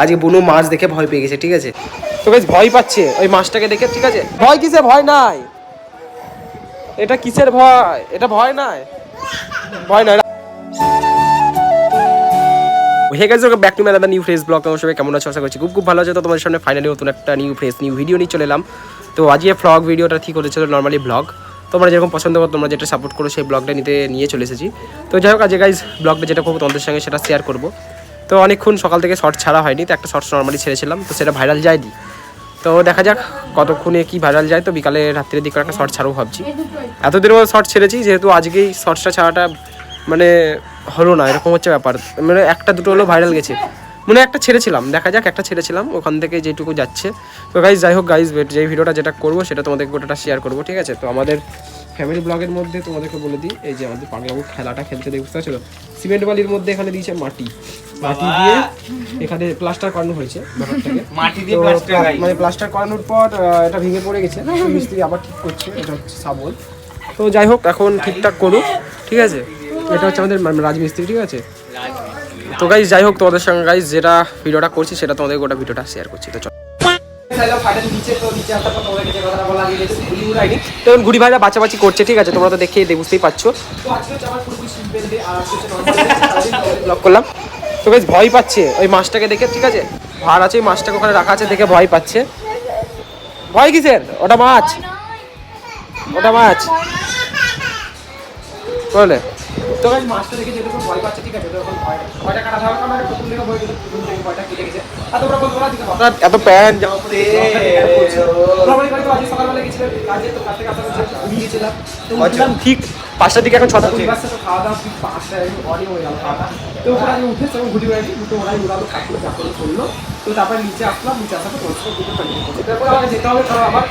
আজকে বুনু মাছ দেখে ভয় পেয়ে গেছে, ঠিক আছে? তো বেশ ভয় পাচ্ছে ওই মাছটাকে দেখে, ঠিক আছে? ভয় কিসে? ভয় নাই, এটা কিসের ভয়? এটা ভয় নাই, ভয় নাই। Hey guys, welcome back to my other new fresh blog. তোমার সবাই কেমন আছো? আশা করছি খুব ভালো আছে। তো তোমাদের সামনে ফাইনালি নতুন একটা নিউ ভিডিও নিয়ে চলে এলাম। তো আজকে ব্লগ ভিডিওটা ঠিক হয়েছিল নর্মালি ব্লগ, তোমরা যেরকম পছন্দ করো, তোমরা যেটা সাপোর্ট করো, সেই ব্লগটা নিয়ে চলে এসেছি। তো যাই হোক, আজকে গাইস ব্লগটা যেটা করবো তোমাদের সঙ্গে সেটা শেয়ার করবো। তো অনেকক্ষণ সকাল থেকে শর্ট ছাড়া হয়নি, তো একটা শর্টস নর্মালি ছেড়েছিলাম, তো সেটা ভাইরাল যায়নি। তো দেখা যাক কতক্ষণে কি ভাইরাল যায়। তো বিকালে রাত্রের দিকে একটা শর্ট ছাড়বো ভাবছি। এতদিনও শর্ট ছেড়েছি, যেহেতু আজকেই শর্টসটা ছাড়াটা মানে হলো না, এরকম হচ্ছে ব্যাপার। মানে একটা দুটো হলো ভাইরাল গেছে, মনে একটা ছেড়েছিলাম, দেখা যাক, একটা ছেড়েছিলাম, ওখান থেকে যেটুকু যাচ্ছে। তো গাইজ যাই হোক গাইজ, যেই ভিডিওটা যেটা করবো সেটা তোমাদেরকে গোটাটা শেয়ার করবো, ঠিক আছে? তো আমাদের ফ্যামিলি ব্লগের মধ্যে তোমাদেরকে বলে দিই, এই যে আমাদের পাগলাবু খেলাটা খেলতে দেখতে পাচ্ছ, সিমেন্ট বালির মধ্যে এখানে দিয়েছে মাটি দিয়ে এখানে প্লাস্টার করানো হয়েছে মাটি দিয়ে মানে প্লাস্টার করানোর পর এটা ভেঙে পড়ে গেছে, মিস্ত্রি আবার ঠিক করছে, এটা হচ্ছে সাবল। তো যাই হোক, এখন ঠিকঠাক করুক, ঠিক আছে? এটা হচ্ছে আমাদের রাজমিস্ত্রি, ঠিক আছে? তো গাইজ যাই হোক, তোমাদের সঙ্গে গাইজ যেটা ভিডিওটা করছি সেটা তোমাদের গোটা ভিডিওটা শেয়ার করছি। তো ঘুড়ি ভাইরা বাঁচাবাচি করছে, ঠিক আছে? তোমরা তো দেখে বুঝতেই পারছো। ব্লগ করলাম, তো বেশ ভয় পাচ্ছে ওই মাছটাকে দেখে, ঠিক আছে? ভার আছে, ওই মাছটাকে ওখানে রাখা আছে দেখে ভয় পাচ্ছে। ভয় কিসের? ওটা মাছ, ওটা মাছ বলে। তো গাইস মাছটা দেখে যেহেতু ভয় পাচ্ছে, ঠিক আছে? তো এখন ভয়টা কাটাতে হবে, কারণ প্রথম থেকে ভয় কিন্তু প্রথম থেকে ভয়টা কেটে গেছে। আর তোমরা বন্ধুরা দিকে হঠাৎ এত প্যান যাওয়াতে নরমালি করে তো আজ সকালবেলা গেছিলাম কাজে, তো কাজে ঘুমিয়েছিলাম। তো উঠলাম ঠিক 5টার দিকে, এখন 6টা বাজে। তো খাওয়া দাওয়া ঠিক 5টায় অনেক হয়ে গেল খাওয়া দাওয়া। তো ওখানে আমি উঠে তখন ঘুরি বেড়াচ্ছি, দুটো ওরাই উড়ালো, কাকুর চাকরি করলো। তো তারপরে নিচে আসলাম, নিচে আসার পর তোমার সাথে দুটো কন্টিনিউ করছি। তারপরে আমাকে যেতে হবে, কারণ আমার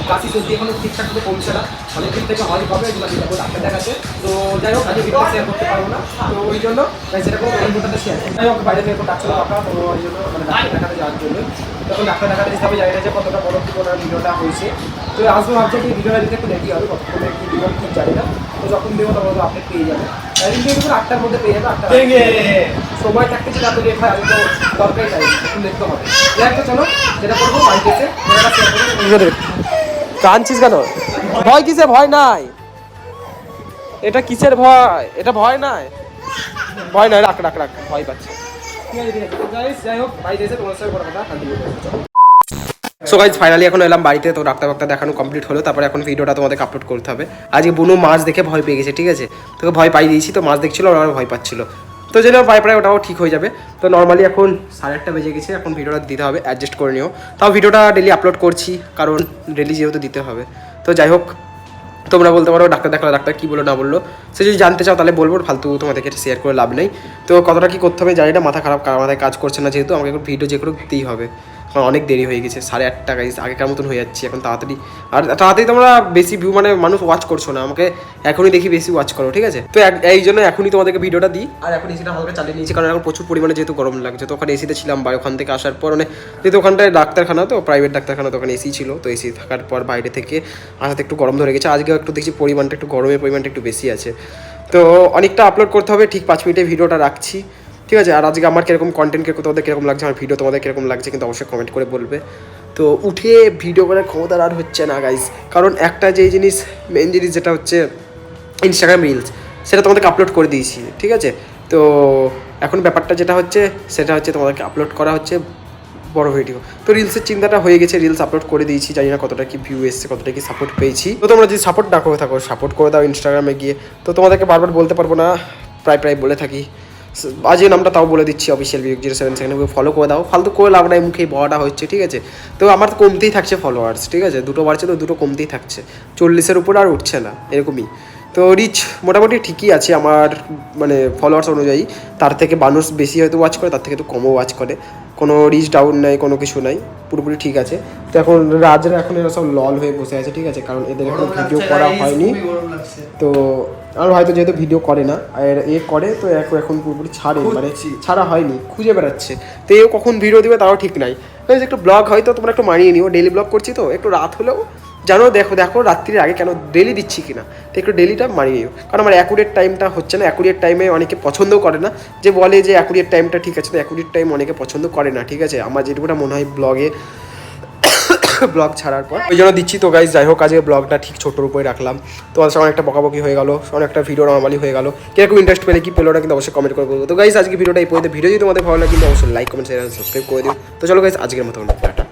কাশি সর্দি এখনো ঠিকঠাক করে কমছে না, অনেকদিন থেকে হয় হবে, এগুলো যেটা ডাক্তার দেখাচ্ছে। তো যাই হোক, আজকে ভিডিও শেয়ার করতে পারবো না, তো ওই জন্য সেটা কোনো ভিডিওটাতে শেয়ার করি। যাই হোক, বাইরে থেকে ডাক্তার আপনার, তো ওই জন্য মানে ডাক্তার দেখাতে যাওয়ার জন্য তখন ডাক্তার দেখাতে হিসাবে জানি না যে কতটা বড় কি কোনো ভিডিওটা হয়েছে। তো আসবো ভাবছি কি ভিডিওটা দিতে একটু দেরি হবে, কতক্ষণে কি ভিডিও ঠিক জানি না। তো যখন দেবো তখন আপডেট পেয়ে যাবে, কিন্তু 8টার মধ্যে পেয়ে যাবে। 8টা সময় থাকতে যেটা আপনি লেখা আমি তো দরকারই চাই, একটু লিখতে হবে। যাই হোক, চলো যেটা করবো বাড়িতে এসে শেয়ার করবো। কাঁদছিস কেন? ভয় কিসে? ভয় নাই, এটা কিসের ভয়? এটা ভয় নাই, ভয় নাই, রাখ রাখ রাখ, ভয় পাচ্ছে। যাই হোক, বাড়িতে এসে তোমার সঙ্গে কথা কন্টিনিউ করবো। সো গাইজ ফাইনালি এখন এলাম বাড়িতে, তো ডাক্তার দেখানো কমপ্লিট হলো। তারপরে এখন ভিডিওটা তোমাদেরকে আপলোড করতে হবে। আজকে বুনু মাছ দেখে ভয় পেয়ে গেছে, ঠিক আছে? তোকে ভয় পাই দিয়েছি, তো মাছ দেখছিল, ওরা ভয় পাচ্ছিল। তো যেটা প্রায় ওটাও ঠিক হয়ে যাবে। তো নর্মালি এখন 8:30 বেজে গেছে, এখন ভিডিওটা দিতে হবে, অ্যাডজাস্ট করে নিও। তাও ভিডিওটা ডেলি আপলোড করছি, কারণ ডেলি যেহেতু দিতে হবে। তো যাই হোক, তোমরা বলতে পারো ডাক্তার দেখালো, ডাক্তার কী বললো না বললো, সে যদি জানতে চাও তাহলে বলবো, ফালতু তোমাদেরকে শেয়ার করে লাভ নেই। তো কতটা কী করতে হবে জানি না, মাথা খারাপ, মাথায় কাজ করছে না, যেহেতু আমাকে এখন ভিডিও যে করে দিতেই হবে। কারণ অনেক দেরি হয়ে গেছে, 8:30 গাইজ, আগেকার মতন হয়ে যাচ্ছে এখন তাড়াতাড়ি। আর তাড়াতাড়ি তোমরা বেশি ভিউ মানে মানুষ ওয়াচ করছো না, আমাকে এখনই দেখি বেশি ওয়াচ করো, ঠিক আছে? তো এই জন্য এখনই তোমাদেরকে ভিডিওটা দিই। আর এখন এসিটা হালকা চালিয়ে নিয়েছি, কারণ এখন প্রচুর পরিমাণে যেহেতু গরম লাগছে। তো ওখানে এসিতে ছিলাম, বা ওখান থেকে আসার পর মানে যেহেতু ওখানটায় ডাক্তারখানা, তো প্রাইভেট ডাক্তারখানা, তো ওখানে এসি ছিল। তো এসি থাকার পর বাইরে থেকে আসাতে একটু গরম ধরে গেছে। আজকেও একটু দেখছি পরিমাণটা একটু গরমের পরিমাণটা একটু বেশি আছে। তো অনেকটা আপলোড করতে হবে, ঠিক 5 মিনিটে ভিডিওটা রাখছি, ঠিক আছে? আর আজকে আমার কীরকম কন্টেন্ট তোমাদের কীরকম লাগছে, আমার ভিডিও তোমাদের কীরকম লাগছে কিন্তু অবশ্যই কমেন্ট করে বলবে। তো উঠে ভিডিও করার ক্ষমতা আর হচ্ছে না গাইজ, কারণ একটা যেই জিনিস মেন জিনিস যেটা হচ্ছে ইনস্টাগ্রাম রিলস, সেটা তোমাদেরকে আপলোড করে দিয়েছি, ঠিক আছে? তো এখন ব্যাপারটা যেটা হচ্ছে সেটা হচ্ছে তোমাদেরকে আপলোড করা হচ্ছে বড় ভিডিও। তো রিলসের চিন্তাটা হয়ে গেছে, রিলস আপলোড করে দিয়েছি, জানি না কতটা কি ভিউ এসছে, কতটা কি সাপোর্ট পেয়েছি। তো তোমরা যদি সাপোর্ট না করে থাকো, সাপোর্ট করে দাও ইনস্টাগ্রামে গিয়ে। তো তোমাদেরকে বারবার বলতে পারবো না, প্রায় বলে থাকি, আজকে নামটা তাও বলে দিচ্ছি, অফিসিয়াল বিয়োগ 07 সেখানে ফলো করে দাও, ফালতু করে লাভ নাই, মুখেই বড়াটা হচ্ছে, ঠিক আছে? তো আমার কমতেই থাকছে ফলোয়ার্স, ঠিক আছে? 2টো বাড়ছে, তো 2টো কমতেই থাকছে, 40-এর উপর আর উঠছে না, এরকমই। তো রিচ মোটামুটি ঠিকই আছে আমার, মানে ফলোয়ার্স অনুযায়ী। তার থেকে মানুষ বেশি হয়তো ওয়াচ করে, তার থেকে একটু কমও ওয়াচ করে, কোনো রিচ ডাউন নাই, কোনো কিছু নাই, পুরোপুরি ঠিক আছে। তো এখন রাজরা এখন এরা সব লল হয়ে বসে আছে, ঠিক আছে? কারণ এদের এখন ভিডিও করা হয়নি, তো আর হয়তো যেহেতু ভিডিও করে না, আর করে, তো এখন পুরোপুরি ছাড়ে, মানে ছাড়া হয়নি, খুঁজে বেড়াচ্ছে। তো এও কখন ভিডিও দেবে তাও ঠিক নাই। একটু ব্লগ হয়তো তোমরা একটু মানিয়ে নিও, ডেলি ব্লগ করছি, তো একটু রাত হলেও জানো দেখো দেখো রাত্রির আগে কেন ডেলি দিচ্ছি কিনা, তো একটু ডেলিটা মারিয়ে নিও, কারণ আমার অ্যাকুরেট টাইমটা হচ্ছে না। অ্যাকুরেট টাইমে অনেকে পছন্দও করে না, যে বলে যে অ্যাকুরেট টাইমটা ঠিক আছে, তো অ্যাকুরেট টাইম অনেকে পছন্দ করে না, ঠিক আছে, আমার যেটুকুটা মনে হয় ব্লগ ছাড়ার পর ওই জন্য দিচ্ছি। তো গাইজ যাই হোক, আজকে ব্লগটা ঠিক ছোটোর উপরে রাখলাম, তোমাদের সঙ্গে অনেকটা বকাবকি হয়ে গেলো, অনেকটা ভিডিও নর্মালি হয়ে গেলো, কিরকম ইন্টারেস্ট পেলে কি পেলো না কিন্তু অবশ্যই কমেন্ট করে বলবো। তো গাইজ আজকে ভিডিওটা এই পর্যন্ত, ভিডিও যদি তোমাদের ভালো লাগে কিন্তু অবশ্যই লাইক কমেন্ট শেয়ার সাবস্ক্রাইব করে দিও। তো চলো গাইজ আজকের মতো টাটা।